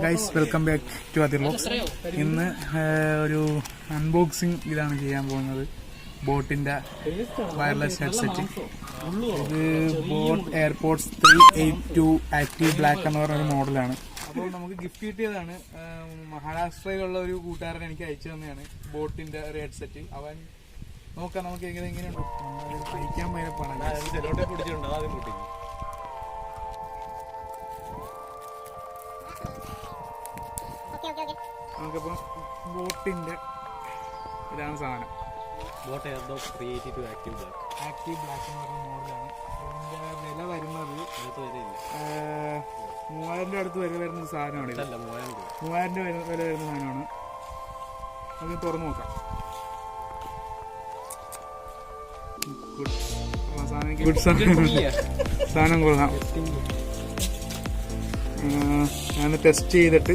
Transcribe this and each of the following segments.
Guys, welcome back to അതിർ vlogs. ഇന്ന് ഒരു അൺബോക്സിങ് ഇതാണ് ചെയ്യാൻ പോകുന്നത്. ബോട്ടിന്റെ വയർലെസ് ഹെഡ്സെറ്റ്. ഇത് ബോട്ട് എയർപോർട്സ് 382 ആക്റ്റീവ് ബ്ലാക്ക് എന്ന് പറഞ്ഞൊരു മോഡലാണ്. അപ്പോൾ നമുക്ക് ഗിഫ്റ്റ് കിട്ടിയതാണ്. മഹാരാഷ്ട്രയിലുള്ള ഒരു കൂട്ടുകാരൻ എനിക്ക് അയച്ചു തന്നെയാണ് ബോട്ടിന്റെ ഒരു ഹെഡ്സെറ്റ്. അവൻ നോക്കാം നമുക്ക് എങ്ങനെയുണ്ടോ കഴിക്കാൻ പയപ്പാണ്. നമുക്കിപ്പം ബോട്ടിന്റെ ഇതാണ് സാധനം. ബോട്ട് എയർബോക്സ് 382 ആക്റ്റീവ് ബ്ലാക്ക് എന്ന് പറഞ്ഞ മോഡലാണ്. ഇതിന്റെ വില വരുന്നത് 3000 അടുത്ത് വില വരുന്ന സാധനമാണ്. 3000 വില വരുന്ന സാധനമാണ്. അത് തുറന്നു നോക്കാം. സാധനം കൊള്ളാം. ഞാൻ ടെസ്റ്റ് ചെയ്തിട്ട്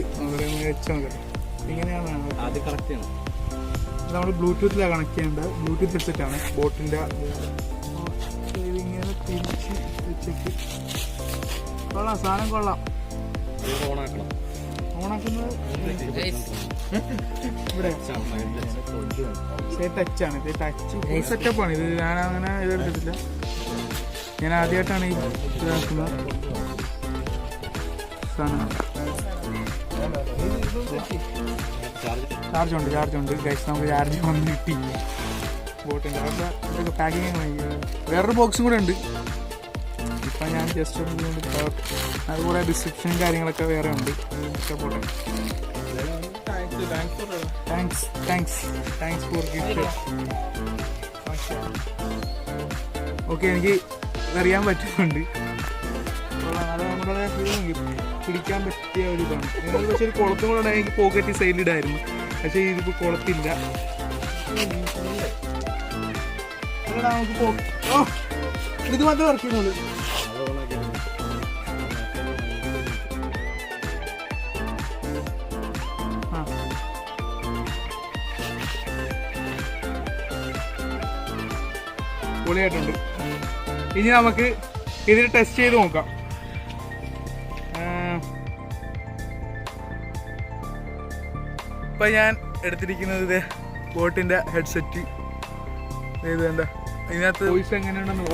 വെച്ചാൽ മതി. ഇങ്ങനെയാണ് അത് കണക്ട് ചെയ്യണം. നമ്മൾ ബ്ലൂടൂത്തിലാണ് കണക്ട് ചെയ്യേണ്ടത്. ബ്ലൂടൂത്ത് ഹെഡ്സെറ്റാണ് ബോട്ടിന്റെ. ഇങ്ങനെ തിരിച്ച് വെച്ചിട്ട് കൊള്ളാം, സാധനം കൊള്ളാം. ഓണാക്കുന്നത് ഇവിടെ ടച്ചാണ്. ഇത് ടച്ച് ഫുൾ സെറ്റപ്പാണ്. ഇത് ഞാൻ അങ്ങനെ ഇതെടുത്തിട്ടില്ല. ഞാൻ ആദ്യമായിട്ടാണ് ഈ ഇതാക്കുന്നത്. ചാർജ് ഉണ്ട് ഗൈസ്. നമുക്ക് ചാർജ് വന്ന് കിട്ടി. ബോട്ടിൻ്റെ അതൊക്കെ പാക്കിങ്. വേറൊരു ബോക്സും കൂടെ ഉണ്ട്. ഇപ്പം ഞാൻ ജസ്റ്റ് അതുപോലെ ഡിസ്ക്രിപ്ഷനും കാര്യങ്ങളൊക്കെ വേറെ ഉണ്ട്. പോട്ടെ. Thanks for gift. ഓക്കെ, എനിക്ക് അറിയാൻ പറ്റുന്നുണ്ട്. അത് നമ്മുടെ പിടിക്കാൻ പറ്റിയ ഒരു ഇതാണ്. നിങ്ങൾക്ക് പക്ഷേ ഒരു കുളത്തും കൂടെ എനിക്ക് പോക്കറ്റ് സൈഡിലിടായിരുന്നു. പക്ഷേ ഇതിപ്പോൾ കുളത്തില്ല. നമുക്ക് ഇത് മാത്രമേ വർക്ക് ചെയ്യുന്നുള്ളൂ. പൊളിയായിട്ടുണ്ട്. ഇനി നമുക്ക് ഇതിൽ ടെസ്റ്റ് ചെയ്ത് നോക്കാം. ഇപ്പം ഞാൻ എടുത്തിരിക്കുന്നത് ഇത് ബോട്ടിൻ്റെ ഹെഡ്സെറ്റ്. ഇത് വേണ്ട, ഇതിനകത്ത് വോയിസ് എങ്ങനെയുണ്ടെന്ന്,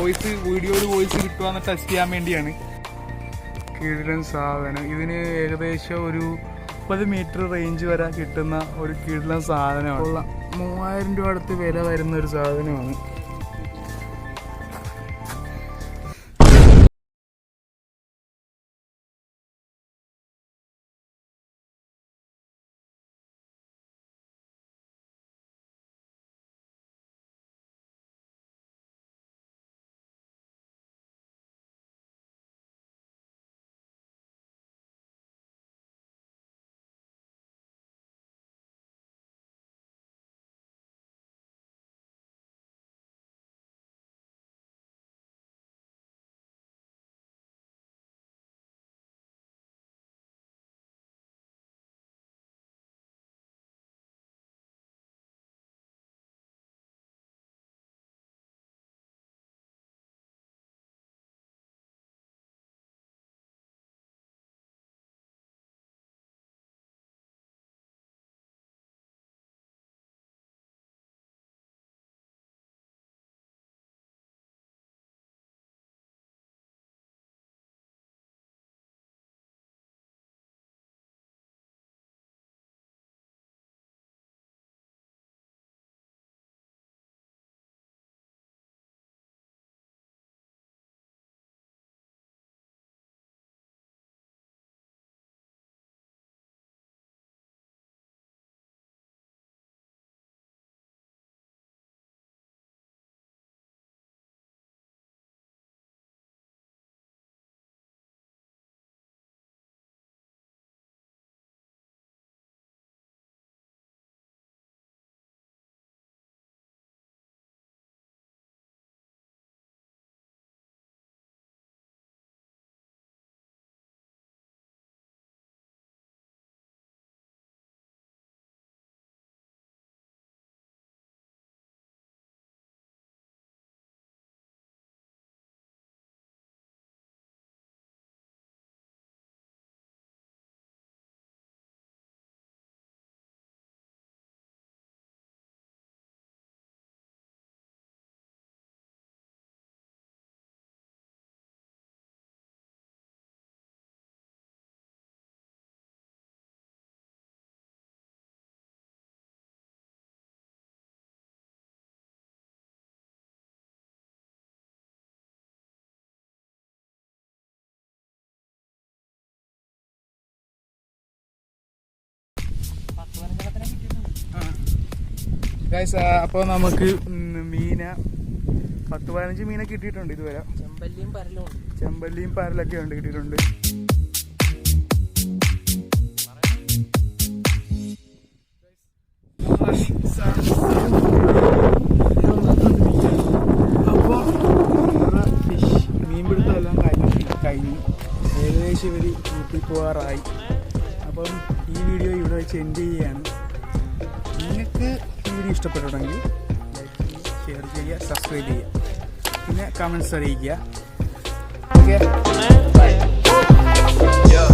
വീഡിയോയിൽ വോയിസ് കിട്ടുകയെന്ന് ടെസ്റ്റ് ചെയ്യാൻ വേണ്ടിയാണ്. കിടിലൻ സാധനം. ഇതിന് ഏകദേശം ഒരു 30 മീറ്റർ റേഞ്ച് വരെ കിട്ടുന്ന ഒരു കിടിലൻ സാധനമാണ്. 3000 രൂപ അടുത്ത് വില വരുന്ന ഒരു സാധനമാണ്. ഗൈസ് അപ്പോൾ നമുക്ക് മീന 10-15 മീനെ കിട്ടിയിട്ടുണ്ട് ഇതുവരെ. ചെമ്പല്ലിയും പരലൊക്കെ ഉണ്ട് കിട്ടിയിട്ടുണ്ട്. അപ്പോൾ ഫിഷ് മീൻപിടുത്തം എല്ലാം കഴിഞ്ഞു ഏകദേശം ഇവർ വീട്ടിൽ പോകാറായി. അപ്പം ഈ വീഡിയോ ഇവിടെ വെച്ച് എൻഡ് ചെയ്യുകയാണ്. നിങ്ങൾക്ക് ഈ വീഡിയോ ഇഷ്ടപ്പെട്ടിട്ടുണ്ടെങ്കിൽ ലൈക്ക് ചെയ്യുക, ഷെയർ ചെയ്യുക, സബ്സ്ക്രൈബ് ചെയ്യുക, പിന്നെ കമൻറ്റ്സ് അറിയിക്കുക. Okay, by.